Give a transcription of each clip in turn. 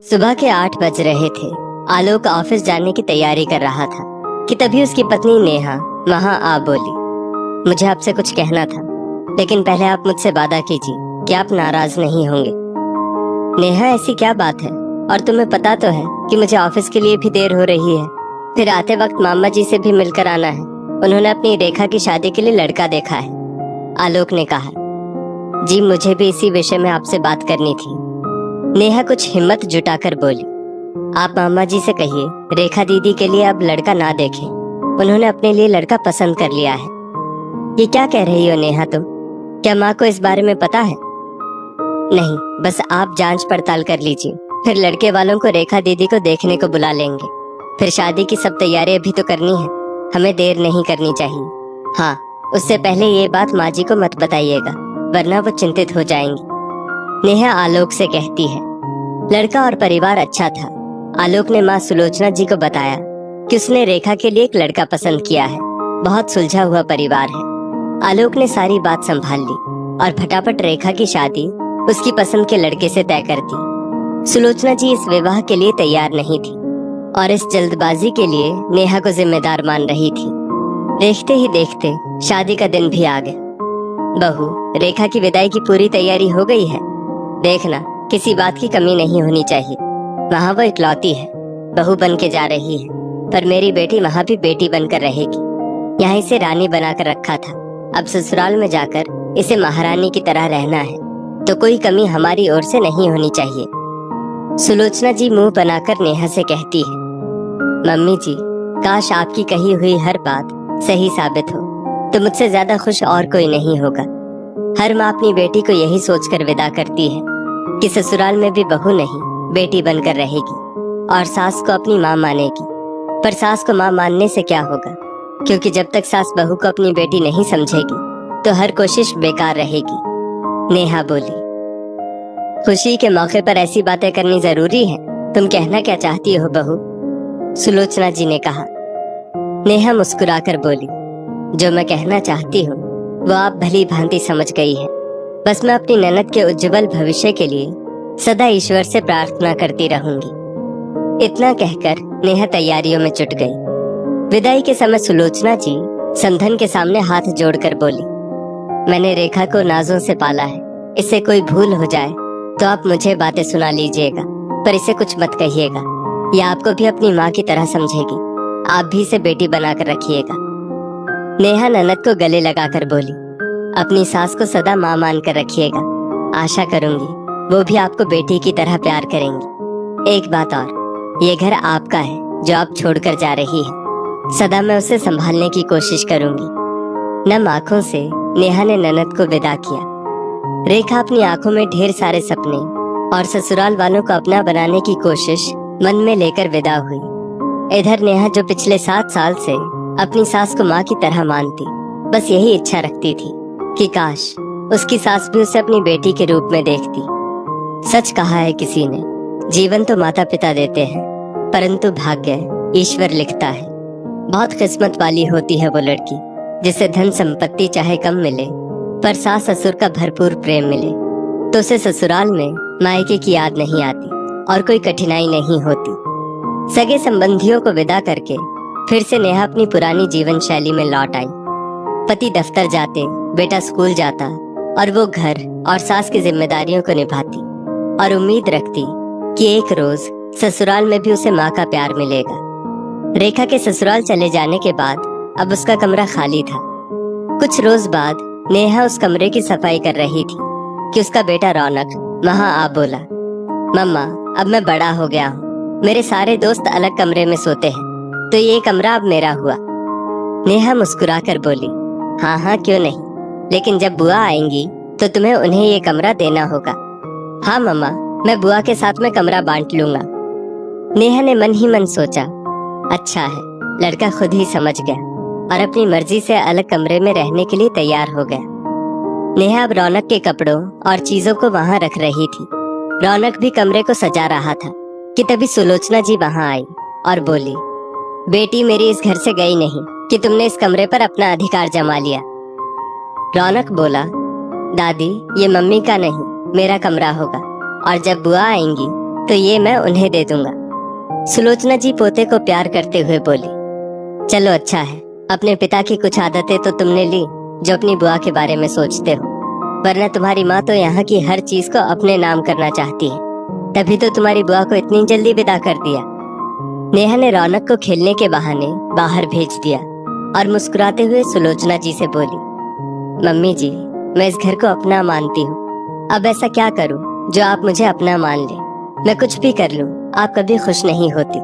सुबह के 8 बज रहे थे। आलोक ऑफिस जाने की तैयारी कर रहा था कि तभी उसकी पत्नी नेहा वहां आ बोली, मुझे आपसे कुछ कहना था, लेकिन पहले आप मुझसे वादा कीजिए कि आप नाराज नहीं होंगे। नेहा, ऐसी क्या बात है? और तुम्हें पता तो है कि मुझे ऑफिस के लिए भी देर हो रही है। फिर आते वक्त मामा जी से भी मिलकर आना है। उन्होंने अपनी रेखा की शादी के लिए लड़का देखा है। आलोक ने कहा, जी मुझे भी इसी विषय में आपसे बात करनी थी। नेहा कुछ हिम्मत जुटाकर बोली, आप मामा जी से कहिए रेखा दीदी के लिए अब लड़का ना देखें। उन्होंने अपने लिए लड़का पसंद कर लिया है। ये क्या कह रही हो नेहा तुम? क्या माँ को इस बारे में पता है? नहीं, बस आप जांच पड़ताल कर लीजिए, फिर लड़के वालों को रेखा दीदी को देखने को बुला लेंगे। फिर शादी की सब तैयारी अभी तो करनी है, हमें देर नहीं करनी चाहिए। हाँ, उससे पहले ये बात माँ जी को मत बताइएगा, वरना वो चिंतित हो जाएंगी। नेहा आलोक से कहती है। लड़का और परिवार अच्छा था। आलोक ने माँ सुलोचना जी को बताया कि उसने रेखा के लिए एक लड़का पसंद किया है। बहुत सुलझा हुआ परिवार है। आलोक ने सारी बात संभाल ली और फटाफट रेखा की शादी उसकी पसंद के लड़के से तय कर दी। सुलोचना जी इस विवाह के लिए तैयार नहीं थी और इस जल्दबाजी के लिए नेहा को जिम्मेदार मान रही थी। देखते ही देखते शादी का दिन भी आ गया। बहू, रेखा की विदाई की पूरी तैयारी हो गई है। देखना, किसी बात की कमी नहीं होनी चाहिए। वहाँ वो इकलौती है, बहू बन के जा रही है, पर मेरी बेटी वहाँ भी बेटी बनकर रहेगी। यहाँ इसे रानी बनाकर रखा था, अब ससुराल में जाकर इसे महारानी की तरह रहना है, तो कोई कमी हमारी ओर से नहीं होनी चाहिए। सुलोचना जी मुंह बनाकर नेहा से कहती है, मम्मी जी, काश आपकी कही हुई हर बात सही साबित हो, तो मुझसे ज्यादा खुश और कोई नहीं होगा। हर माँ अपनी बेटी को यही सोचकर विदा करती है कि ससुराल में भी बहू नहीं, बेटी बनकर रहेगी और सास को अपनी माँ मानेगी। पर सास को माँ मानने से क्या होगा, क्योंकि जब तक सास बहू को अपनी बेटी नहीं समझेगी तो हर कोशिश बेकार रहेगी। नेहा बोली, खुशी के मौके पर ऐसी बातें करनी जरूरी है? तुम कहना क्या चाहती हो बहू? सुलोचना जी ने कहा। नेहा मुस्कुराकर बोली, जो मैं कहना चाहती हूँ वो आप भली भांति समझ गई है। बस मैं अपनी ननद के उज्जवल भविष्य के लिए सदा ईश्वर से प्रार्थना करती रहूंगी। इतना कहकर नेहा तैयारियों में जुट गई। विदाई के समय सुलोचना जी समधन के सामने हाथ जोड़कर बोली, मैंने रेखा को नाजों से पाला है। इससे कोई भूल हो जाए तो आप मुझे बातें सुना लीजिएगा, पर इसे कुछ मत कहिएगा। यह आपको भी अपनी माँ की तरह समझेगी। आप भी इसे बेटी बनाकर रखिएगा। नेहा ननद को गले लगाकर बोली, अपनी सास को सदा माँ मान कर रखिएगा। आशा करूंगी वो भी आपको बेटी की तरह प्यार करेंगी। एक बात और, ये घर आपका है जो आप छोड़कर जा रही है। सदा मैं उसे संभालने की कोशिश करूंगी। नम आंखों से नेहा ने ननद को विदा किया। रेखा अपनी आंखों में ढेर सारे सपने और ससुराल वालों को अपना बनाने की कोशिश मन में लेकर विदा हुई। इधर नेहा जो पिछले 7 साल से अपनी सास को माँ की तरह मानती, बस यही इच्छा रखती थी कि काश उसकी सास भी उसे अपनी बेटी के रूप में देखती। सच कहा है किसी ने, जीवन तो माता पिता देते हैं, परंतु भाग्य ईश्वर लिखता है। बहुत किस्मत वाली होती है वो लड़की जिसे धन संपत्ति चाहे कम मिले, पर सास ससुर का भरपूर प्रेम मिले, तो उसे ससुराल में मायके की याद नहीं आती और कोई कठिनाई नहीं होती। सगे संबंधियों को विदा करके फिर से नेहा अपनी पुरानी जीवन शैली में लौट आई। पति दफ्तर जाते, बेटा स्कूल जाता और वो घर और सास की जिम्मेदारियों को निभाती और उम्मीद रखती कि एक रोज ससुराल में भी उसे माँ का प्यार मिलेगा। रेखा के ससुराल चले जाने के बाद अब उसका कमरा खाली था। कुछ रोज बाद नेहा उस कमरे की सफाई कर रही थी कि उसका बेटा रौनक वहाँ आ बोला, मम्मा, अब मैं बड़ा हो गया हूँ, मेरे सारे दोस्त अलग कमरे में सोते हैं, तो ये कमरा अब मेरा हुआ। नेहा मुस्कुराकर बोली, हाँ हाँ क्यों नहीं, लेकिन जब बुआ आएंगी तो तुम्हें उन्हें ये कमरा देना होगा। हाँ मम्मा, मैं बुआ के साथ में कमरा बांट लूंगा। नेहा ने मन ही मन सोचा, अच्छा है, लड़का खुद ही समझ गया और अपनी मर्जी से अलग कमरे में रहने के लिए तैयार हो गया। नेहा अब रौनक के कपड़ों और चीजों को वहाँ रख रही थी। रौनक भी कमरे को सजा रहा था कि तभी सुलोचना जी वहाँ आई और बोली, बेटी मेरी इस घर से गई नहीं कि तुमने इस कमरे पर अपना अधिकार जमा लिया। रौनक बोला, दादी, ये मम्मी का नहीं, मेरा कमरा होगा, और जब बुआ आएंगी तो ये मैं उन्हें दे दूंगा। सुलोचना जी पोते को प्यार करते हुए बोली, चलो अच्छा है, अपने पिता की कुछ आदतें तो तुमने ली जो अपनी बुआ के बारे में सोचते हो, वरना तुम्हारी माँ तो यहाँ की हर चीज को अपने नाम करना चाहती है, तभी तो तुम्हारी बुआ को इतनी जल्दी विदा कर दिया। नेहा ने रौनक को खेलने के बहाने बाहर भेज दिया और मुस्कुराते हुए सुलोचना जी से बोली, मम्मी जी, मैं इस घर को अपना मानती हूँ। अब ऐसा क्या करूँ जो आप मुझे अपना मान ले? मैं कुछ भी कर लूँ, आप कभी खुश नहीं होती।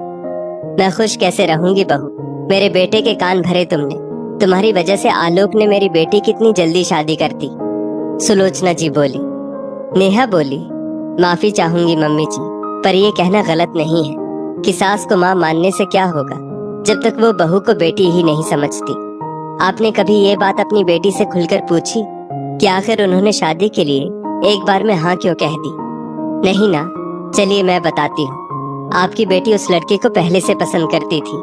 मैं खुश कैसे रहूंगी बहू? मेरे बेटे के कान भरे तुमने। तुम्हारी वजह से आलोक ने मेरी बेटी कितनी जल्दी शादी कर दी। सुलोचना जी बोली। नेहा बोली, माफी चाहूंगी मम्मी जी, पर ये कहना गलत नहीं है कि सास को माँ मानने से क्या होगा जब तक वो बहू को बेटी ही नहीं समझती। आपने कभी ये बात अपनी बेटी से खुलकर पूछी कि आखिर उन्होंने शादी के लिए एक बार में हाँ क्यों कह दी? नहीं ना? चलिए मैं बताती हूँ। आपकी बेटी उस लड़के को पहले से पसंद करती थी,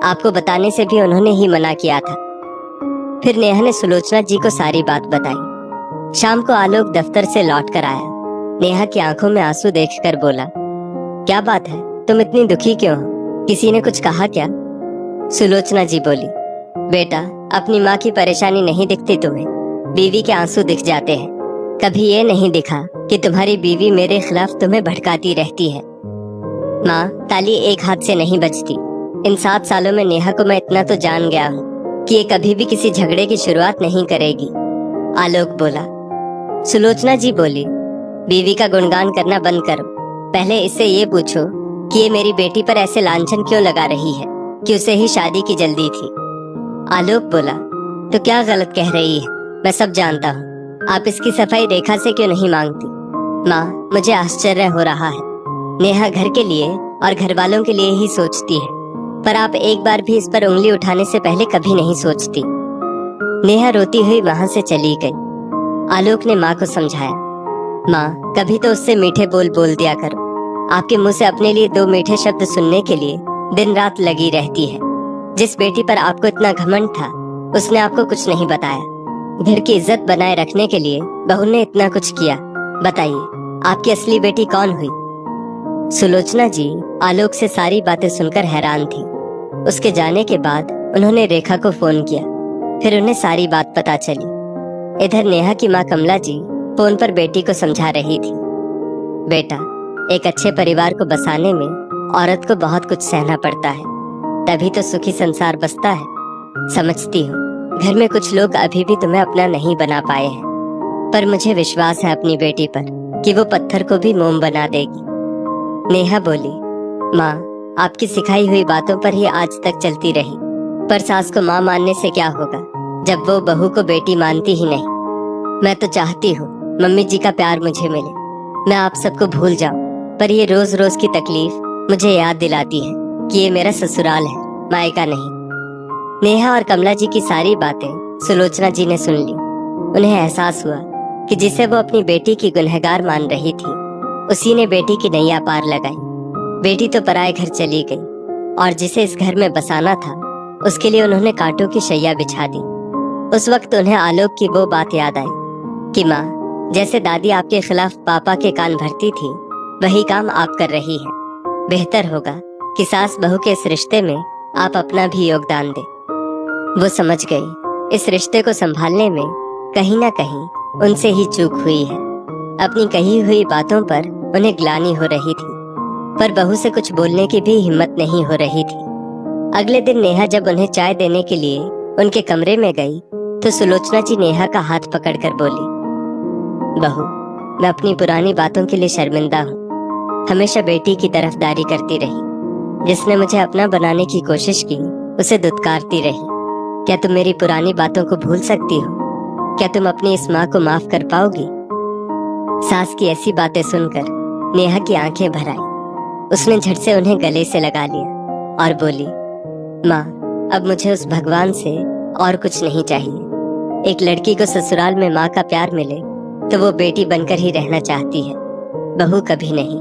आपको बताने से भी उन्होंने ही मना किया था। फिर नेहा ने सुलोचना जी को सारी बात बताई। शाम को आलोक दफ्तर से लौट कर आया। नेहा की आंखों में आंसू देखकर बोला, क्या बात है, तुम इतनी दुखी क्यों हो? किसी ने कुछ कहा क्या? सुलोचना जी बोली, बेटा, अपनी माँ की परेशानी नहीं दिखती तुम्हें, बीवी के आंसू दिख जाते हैं। कभी ये नहीं दिखा कि तुम्हारी बीवी मेरे खिलाफ तुम्हें भड़काती रहती है। माँ, ताली एक हाथ से नहीं बजती। इन 7 सालों में नेहा को मैं इतना तो जान गया हूँ कि ये कभी भी किसी झगड़े की शुरुआत नहीं करेगी। आलोक बोला। सुलोचना जी बोली, बीवी का गुणगान करना बंद करो। पहले इससे ये पूछो कि ये मेरी बेटी पर ऐसे लांछन क्यों लगा रही है कि उसे ही शादी की जल्दी थी। आलोक बोला, तो क्या गलत कह रही है? मैं सब जानता हूँ। आप इसकी सफाई रेखा से क्यों नहीं मांगती? माँ, मुझे आश्चर्य हो रहा है। नेहा घर के लिए और घर वालों के लिए ही सोचती है, पर आप एक बार भी इस पर उंगली उठाने से पहले कभी नहीं सोचती। नेहा रोती हुई वहां से चली गई। आलोक ने माँ को समझाया, माँ, कभी तो उससे मीठे बोल बोल दिया करो। आपके मुंह से अपने लिए 2 मीठे शब्द सुनने के लिए दिन रात लगी रहती है। जिस बेटी पर आपको इतना घमंड था, उसने आपको कुछ नहीं बताया। घर की इज्जत बनाए रखने के लिए बहू ने इतना कुछ किया। बताइए, आपकी असली बेटी कौन हुई? सुलोचना जी आलोक से सारी बातें सुनकर हैरान थी। उसके जाने के बाद उन्होंने रेखा को फोन किया, फिर उन्हें सारी बात पता चली। इधर नेहा की माँ कमला जी फोन पर बेटी को समझा रही थी, बेटा, एक अच्छे परिवार को बसाने में औरत को बहुत कुछ सहना पड़ता है, तभी तो सुखी संसार बसता है। समझती हूँ घर में कुछ लोग अभी भी तुम्हें अपना नहीं बना पाए हैं, पर मुझे विश्वास है अपनी बेटी पर कि वो पत्थर को भी मोम बना देगी। नेहा बोली, माँ, आपकी सिखाई हुई बातों पर ही आज तक चलती रही, पर सास को माँ मानने से क्या होगा जब वो बहू को बेटी मानती ही नहीं। मैं तो चाहती हूँ मम्मी जी का प्यार मुझे मिले, मैं आप सबको भूल जाऊं, पर ये रोज रोज की तकलीफ मुझे याद दिलाती है कि ये मेरा ससुराल है, मायका नहीं। नेहा और कमला जी की सारी बातें सुलोचना जी ने सुन ली। उन्हें एहसास हुआ कि जिसे वो अपनी बेटी की गुनहगार मान रही थी, उसी ने बेटी की नैया पार लगाई। बेटी तो पराए घर चली गई, और जिसे इस घर में बसाना था, उसके लिए उन्होंने कांटों की शैया बिछा दी। उस वक्त उन्हें आलोक की वो बात याद आई कि माँ, जैसे दादी आपके खिलाफ पापा के कान भरती थी, वही काम आप कर रही है। बेहतर होगा कि सास बहू के इस रिश्ते में आप अपना भी योगदान दें। वो समझ गई इस रिश्ते को संभालने में कहीं ना कहीं उनसे ही चूक हुई है। अपनी कही हुई बातों पर उन्हें ग्लानि हो रही थी, पर बहू से कुछ बोलने की भी हिम्मत नहीं हो रही थी। अगले दिन नेहा जब उन्हें चाय देने के लिए उनके कमरे में गई, तो सुलोचना जी नेहा का हाथ पकड़कर बोली, बहू, मैं अपनी पुरानी बातों के लिए शर्मिंदा हूँ। हमेशा बेटी की तरफदारी करती रही। जिसने मुझे अपना बनाने की कोशिश की, उसे दुत्कारती रही। क्या तुम मेरी पुरानी बातों को भूल सकती हो? क्या तुम अपनी इस माँ को माफ कर पाओगी? सास की ऐसी बातें सुनकर नेहा की आंखें भर आई। उसने झट से उन्हें गले से लगा लिया और बोली, माँ, अब मुझे उस भगवान से और कुछ नहीं चाहिए। एक लड़की को ससुराल में माँ का प्यार मिले तो वो बेटी बनकर ही रहना चाहती है, बहू कभी नहीं।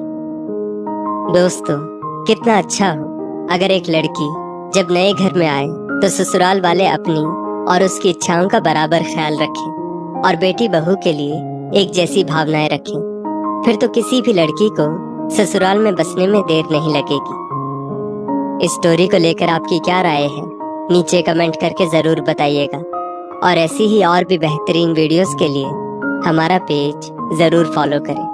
दोस्तों, कितना अच्छा हो अगर एक लड़की जब नए घर में आए तो ससुराल वाले अपनी और उसकी इच्छाओं का बराबर ख्याल रखें और बेटी बहू के लिए एक जैसी भावनाएं रखें। फिर तो किसी भी लड़की को ससुराल में बसने में देर नहीं लगेगी। इस स्टोरी को लेकर आपकी क्या राय है, नीचे कमेंट करके जरूर बताइएगा। और ऐसी ही और भी बेहतरीन वीडियोस के लिए हमारा पेज जरूर फॉलो करें।